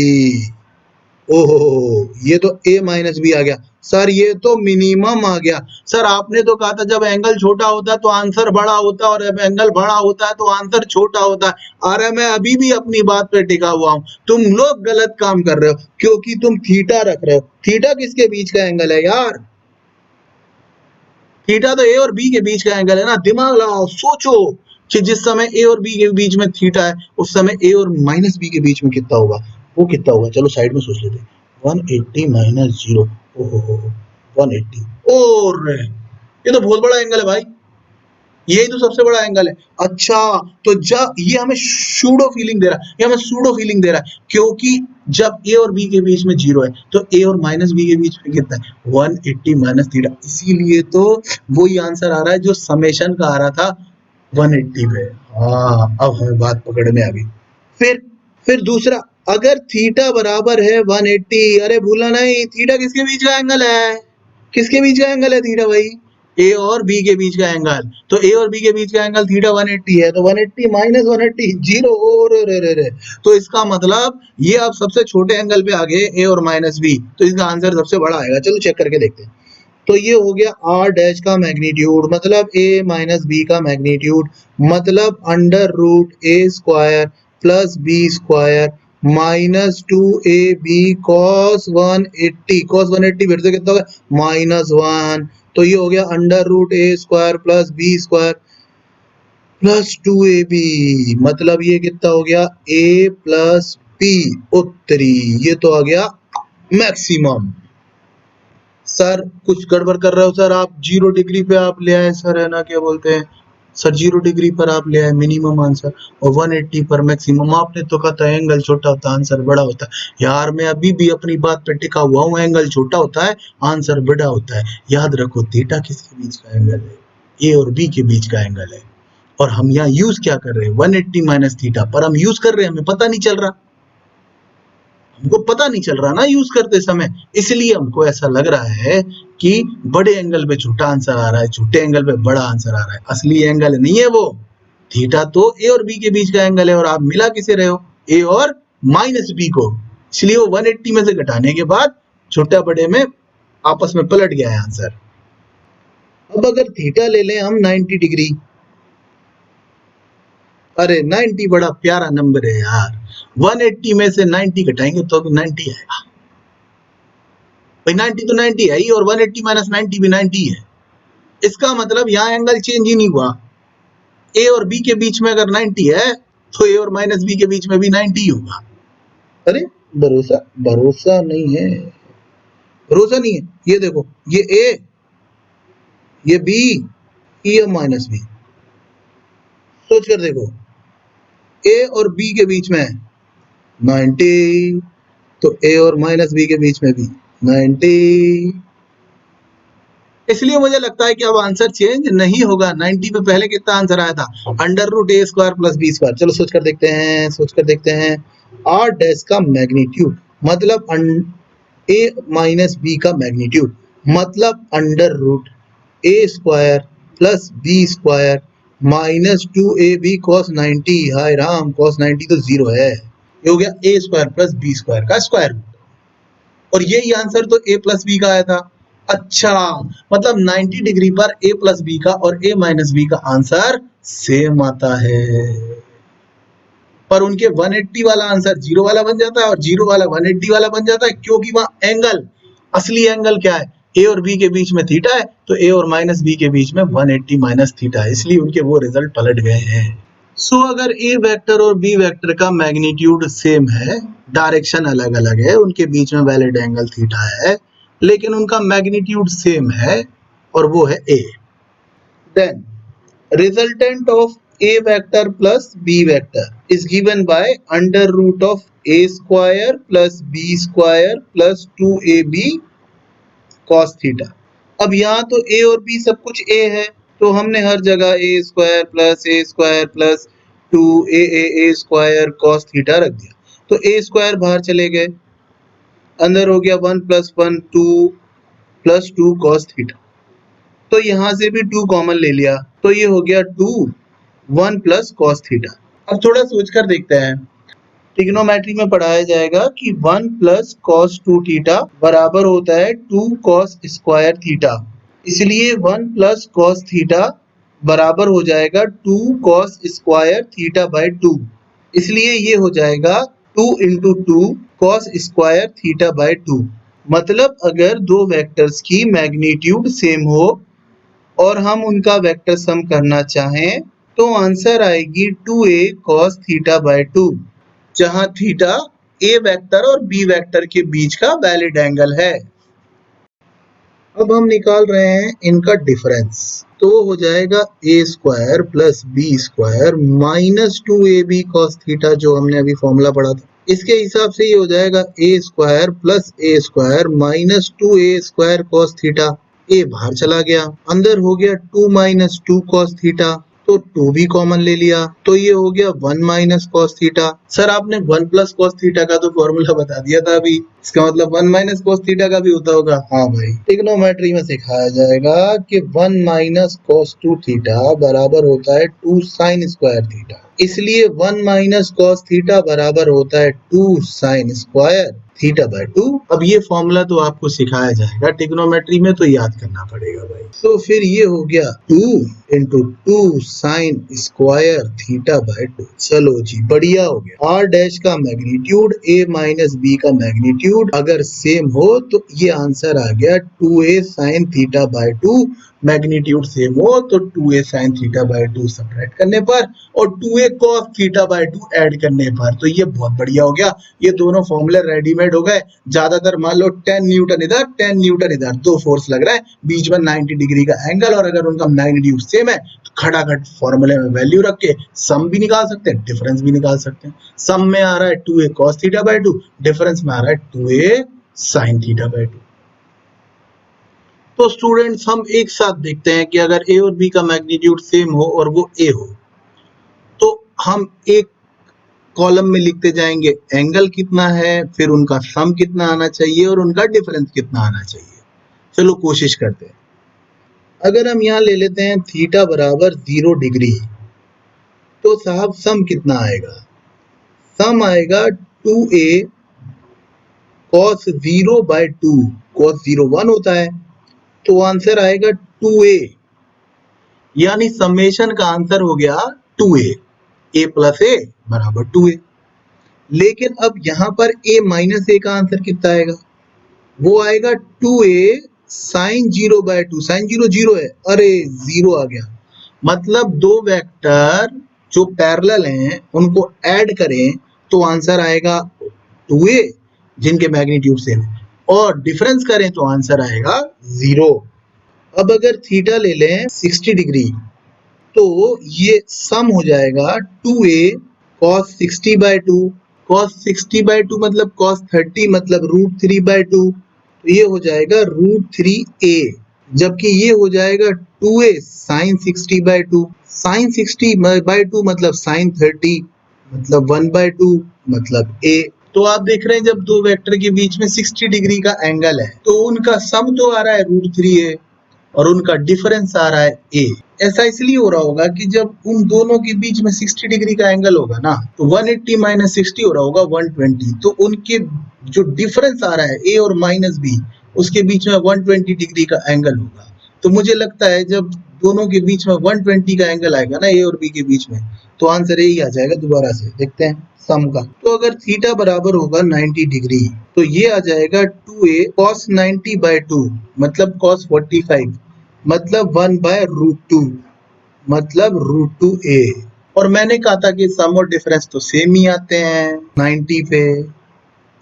ओहो, ये तो a माइनस बी आ गया सर, ये तो मिनिमम आ गया। सर आपने तो कहा था जब एंगल छोटा होता है तो आंसर बड़ा होता है, और जब एंगल बड़ा होता है तो आंसर छोटा होता है। अरे मैं अभी भी अपनी बात पे टिका हुआ हूँ, तुम लोग गलत काम कर रहे हो, क्योंकि तुम थीटा रख रहे हो। थीटा किसके बीच का एंगल है यार, थीटा तो ए और बी के बीच का एंगल है ना। दिमाग लगाओ, सोचो कि जिस समय ए और बी के बीच में थीटा है, उस समय ए और माइनस बी के बीच में कितना होगा, वो कितना होगा। चलो साइड में सोच लेते हैं, 180 माइनस 0, ओहो 180, और ये तो बहुत बड़ा एंगल है भाई। यही तो सबसे बड़ा एंगल है। अच्छा, तो जब ये हमें सूडो फीलिंग दे रहा है, ये हमें सूडो फीलिंग दे रहा है, क्योंकि जब ए और बी के बीच में 0 है तो ए और माइनस बी के बीच में कितना है, 180 माइनस थीटा। इसीलिए तो वही आंसर आ रहा है जो समेशन का आ रहा था 180 पे। हाँ, अब हमें बात पकड़ में आ गई। फिर फिर दूसरा, अगर थीटा बराबर है 180, अरे भूलना नहीं, थीटा किसके बीच का एंगल है, किसके बीच का एंगल है थीटा भाई, ए और बी के बीच का एंगल। तो ए और बी के बीच का एंगल थीटा 180 है, तो 180 माइनस 180 जीरो। रे तो इसका मतलब ये अब सबसे छोटे एंगल पे आ गए ए और माइनस बी, तो इसका आंसर सबसे बड़ा आएगा। चलो चेक करके देखते हैं। तो ये हो गया आर डैश का मैग्नीट्यूड, मतलब ए माइनस बी का मैग्नीट्यूड, मतलब under root A square plus B square minus 2ab cos 180, cos 180 फिर से कितना होगा, -1। तो ये हो गया under root A square plus B square plus 2ab, मतलब ये कितना हो गया, a प्लस बी उत्तरी। ये तो आ गया मैक्सिमम। सर कुछ गड़बड़ कर रहे हो सर, आप 0 डिग्री पे आप ले आए सर, है ना, क्या बोलते हैं सर, 0 डिग्री पर आप ले आए मिनिमम आंसर, और 180 पर मैक्सिमम। आपने तो कहा था एंगल छोटा होता है आंसर बड़ा होता है। यार मैं अभी भी अपनी बात पे टिका हुआ हूँ, एंगल छोटा होता है आंसर बड़ा होता है। याद रखो, थीटा किसके बीच का एंगल है, ए और बी के बीच का एंगल है। और हम यहाँ यूज क्या कर रहे हैं, 180 माइनस थीटा, पर हम यूज कर रहे हैं, हमें पता नहीं चल रहा, हमको पता नहीं चल रहा ना यूज करते समय, इसलिए हमको ऐसा लग रहा है कि बड़े एंगल पे छोटा आंसर आ रहा है, छोटे एंगल पे बड़ा आंसर आ रहा है। असली एंगल नहीं है वो, थीटा तो ए और बी के बीच का एंगल है, और आप मिला किसे रहे हो, ए और माइनस बी को, इसलिए वो 180 में से घटाने के बाद छोटा बड़े में आपस में पलट गया है आंसर। अब अगर थीटा ले लें हम 90 डिग्री, अरे 90 बड़ा प्यारा नंबर है यार, 180 में से 90 घटाएंगे तो भी 90 आएगा भाई, 90 तो 90 है ही, और 180 माइनस 90 भी 90 है। इसका मतलब यहाँ एंगल चेंज ही नहीं हुआ, ए और बी के बीच में अगर 90 है तो ए और माइनस बी के बीच में भी 90 ही होगा। अरे भरोसा भरोसा नहीं है, भरोसा नहीं है, ये देखो, ये ए, ये बी, ये माइनस बी, सोच कर देखो, ए और बी के बीच में 90, तो ए और माइनस बी के बीच में भी 90, इसलिए मुझे लगता है कि अब आंसर चेंज नहीं होगा। 90 पे पहले कितना आंसर आया था, under root A square plus B square. चलो सोच कर देखते हैं, सोच कर देखते हैं। आर डैश का मैग्नीट्यूड मतलब ए माइनस बी का मैग्नीट्यूड, मतलब under root A square plus B square minus 2ab cos 90। हाय राम, cos 90 तो 0 है, ये हो गया A square plus B square का स्क्वायर रूट, और यही आंसर तो ए प्लस बी का आया था। अच्छा, मतलब 90 डिग्री पर ए प्लस बी का और ए माइनस बी का आंसर सेम आता है, पर उनके 180 वाला आंसर 0 वाला बन जाता है और 0 वाला 180 वाला बन जाता है, क्योंकि वहां एंगल, असली एंगल क्या है, ए और बी के बीच में थीटा है, तो ए और माइनस बी के बीच में 180 माइनस थीटा है, इसलिए उनके वो रिजल्ट पलट गए हैं। सो अगर ए वेक्टर और बी वेक्टर का मैग्नीट्यूड सेम है, डायरेक्शन अलग अलग है, उनके बीच में वैलिड एंगल थीटा है, लेकिन उनका मैग्नीट्यूड सेम है और वो है ए, then resultant of a vector plus b vector is given by under root of a square plus b square plus 2ab cos theta। अब यहाँ तो a और b सब कुछ a है, तो हमने हर जगह a square plus 2a square cos theta रख दिया, तो a स्क्वायर बाहर चले गए, अंदर हो गया 1 प्लस 1 2 प्लस 2 cos थीटा, तो यहाँ से भी 2 कॉमन ले लिया, तो ये हो गया 2 1 प्लस cos थीटा। अब थोड़ा सोच कर देखते हैं, ट्रिग्नोमेट्री में पढ़ाया जाएगा कि 1 प्लस cos 2 थीटा बराबर होता है 2 cos स्क्वायर थीटा, इसलिए 1 प्लस cos थीटा बराबर हो जाएगा 2 cos स्क्वायर थीटा बाय 2, इसलिए ये हो जाएगा 2 into 2 cos square theta by 2। मतलब अगर दो वेक्टर्स की मैग्नीट्यूड सेम हो और हम उनका वेक्टर सम करना चाहें, तो आंसर आएगी 2a cos थीटा बाय 2, जहां थीटा ए वेक्टर और बी वेक्टर के बीच का वैलिड एंगल है। अब हम निकाल रहे हैं इनका डिफरेंस, तो हो जाएगा A square plus B square minus 2ab cos theta, जो हमने अभी फॉर्मूला पढ़ा था। इसके हिसाब से ये हो जाएगा A square plus A square minus 2a square cos theta. A बाहर चला गया, अंदर हो गया 2 माइनस 2 cos थीटा, तो 2 भी कॉमन ले लिया, तो ये हो गया 1 माइनस cos थीटा। सर आपने 1 प्लस cos थीटा का तो फॉर्मूला बता दिया था अभी, इसका मतलब 1 माइनस cos थीटा का भी होता होगा। हाँ भाई, ट्रिग्नोमेट्री में सिखाया जाएगा कि 1 माइनस cos 2 थीटा बराबर होता है 2 sin स्क्वायर थीटा, इसलिए 1 माइनस cos थीटा बराबर होता है 2 sin स्क्वायर थीटा बाय 2। अब ये फॉर्मूला तो आपको सिखाया जाएगा ट्रिग्नोमेट्री में, तो याद करना पड़ेगा भाई। तो फिर ये हो गया 2 into 2 sine square theta by 2। चलो जी, बढ़िया हो गया। आर डैश का मैग्नीट्यूड ए माइनस बी का मैग्नीट्यूड अगर सेम हो तो ये आंसर आ गया 2a sine theta by 2। Magnitude same हो तो 2a sine theta by 2 subtract करने पर और 2a cos theta by 2 add करने पर, तो ये बहुत बढ़िया हो गया। ये दोनों फॉर्मूले रेडीमेड हो गए। ज्यादातर मान लो 10 न्यूटन इधर 10 न्यूटन इधर, दो फोर्स लग रहा है, बीच में 90 डिग्री का एंगल, और अगर उनका मैग्नीट्यूड सेम है तो खटाखट फॉर्मूले में वैल्यू रख के सम भी निकाल सकते हैं, डिफरेंस भी निकाल सकते हैं। सम में आ रहा है 2a cos theta by 2, difference में आ रहा है 2a sin थीटा बाय 2। तो स्टूडेंट्स हम एक साथ देखते हैं कि अगर a और b का मैग्नीट्यूड सेम हो और वो a हो, तो हम एक कॉलम में लिखते जाएंगे एंगल कितना है, फिर उनका सम कितना आना चाहिए और उनका डिफरेंस कितना आना चाहिए। चलो कोशिश करते हैं। अगर हम यहाँ ले लेते हैं थीटा बराबर 0 डिग्री, तो साहब सम कितना आएगा? सम आएगा 2a cos 0 बाय 2। cos 0 1 होता है, तो आंसर आएगा 2a, यानी समेशन का आंसर हो गया 2a। a प्लस a बराबर 2a। लेकिन अब यहाँ पर a माइनस a का आंसर कितना आएगा? वो आएगा 2a साइन 0 बाय 2। साइन 0 0 है, अरे 0 आ गया। मतलब दो वेक्टर जो पैरेलल हैं उनको ऐड करें तो आंसर आएगा 2a जिनके मैग्नीट्यूड सेम है, और डिफरेंस करें तो आंसर आएगा 0। अब अगर थीटा ले लें 60 डिग्री, तो ये सम हो जाएगा 2a cos 60 bye 2। cos 60 bye 2 मतलब cos 30 मतलब √3 बाय 2, तो ये हो जाएगा √3a, जबकि ये हो जाएगा 2a sin 60 bye 2। sin 60 bye 2 मतलब sin 30 मतलब 1 बाय 2 मतलब a। तो आप देख रहे हैं जब दो वेक्टर के बीच में 60 डिग्री का एंगल है तो उनका सम तो आ रहा है √3a और उनका डिफरेंस आ रहा है a। ऐसा इसलिए हो रहा होगा कि जब उन दोनों के बीच में 60 डिग्री का एंगल होगा ना, तो 180 माइनस 60 हो रहा होगा 120, तो उनके जो डिफरेंस आ रहा है a और माइनस b, उसके बीच में 120 डिग्री का एंगल होगा। तो मुझे लगता है जब दोनों के बीच में 120 का एंगल आएगा ना a और b के बीच में, तो आंसर यही आ जाएगा। दोबारा से देखते हैं सम का। तो अगर थीटा बराबर होगा 90 डिग्री, तो ये आ जाएगा 2a cos 90 बाय 2 मतलब cos 45 मतलब 1 बाय √2 मतलब √2a। और मैंने कहा था कि सम और डिफरेंस तो सेम ही आते हैं 90 पे,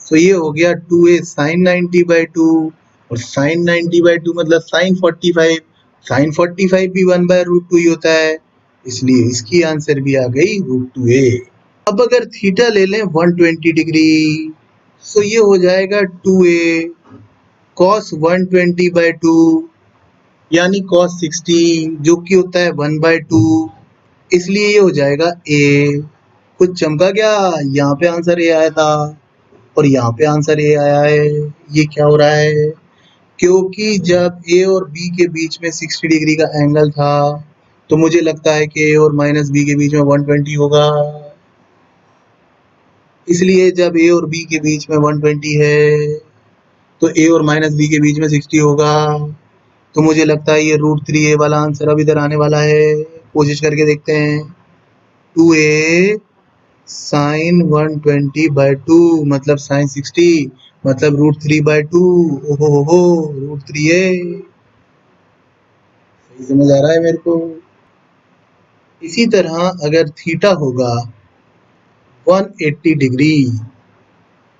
तो ये हो गया 2a sin 90 बाय 2 और sin 90 बाय 2 मतलब sin 45। sin 45 भी 1 बाय √2 ही होता है, इसलिए इसकी आंसर भी आ गई √2a। अब अगर थीटा ले लें 120 डिग्री, तो ये हो जाएगा 2a cos 120 बाय 2 यानी cos 60, जो कि होता है 1 बाय 2, इसलिए ये हो जाएगा a। कुछ चमका क्या? यहाँ पे आंसर ए आया था और यहाँ पे आंसर ए आया है। ये क्या हो रहा है? क्योंकि जब a और b के बीच में 60 डिग्री का एंगल था, तो मुझे लगता है कि a और माइनस b के बीच में 120 होगा, इसलिए जब a और b के बीच में 120 है तो a और माइनस b के बीच में 60 होगा। तो मुझे लगता है ये √3a वाला आंसर अब इधर आने वाला है। कोशिश करके देखते हैं। 2a sin 120 बाय 2 मतलब sin 60 मतलब √3 बाय 2। ओहो हो √3a। सही समझ आ रहा है मेरे को। इसी तरह अगर थीटा होगा 180 डिग्री,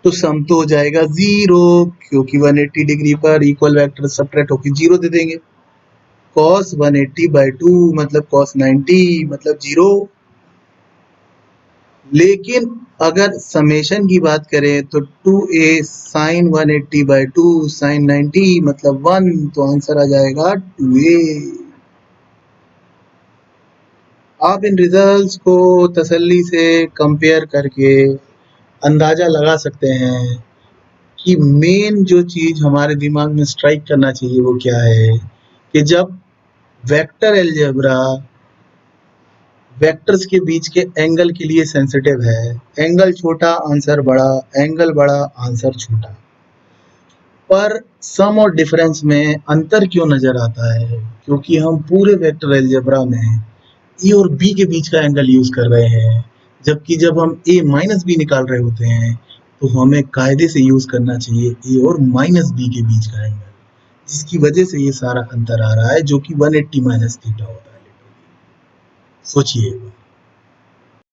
तो सम तो हो जाएगा 0 क्योंकि 180 डिग्री पर इक्वल वेक्टर सब्ट्रैक्ट होकर 0 दे देंगे। cos 180/2 मतलब cos 90 मतलब 0। लेकिन अगर समेशन की बात करें तो 2a sin 180/2 sin 90 मतलब 1, तो आंसर आ जाएगा 2a। आप इन रिजल्ट्स को तसल्ली से कंपेयर करके अंदाजा लगा सकते हैं कि मेन जो चीज हमारे दिमाग में स्ट्राइक करना चाहिए वो क्या है कि जब वेक्टर अलजेब्रा वेक्टर्स के बीच के एंगल के लिए सेंसिटिव है, एंगल छोटा आंसर बड़ा, एंगल बड़ा आंसर छोटा, पर सम और डिफरेंस में अंतर क्यों नजर आता है? क्योंकि हम पूरे वेक्टर अलजेब्रा में ए और बी के बीच का एंगल यूज कर रहे हैं, जबकि जब हम ए माइनस बी निकाल रहे होते हैं तो हमें कायदे से यूज करना चाहिए ए और माइनस बी के बीच का एंगल, जिसकी वजह से ये सारा अंतर आ रहा है जो कि 180 माइनस थीटा होता है। सोचिए।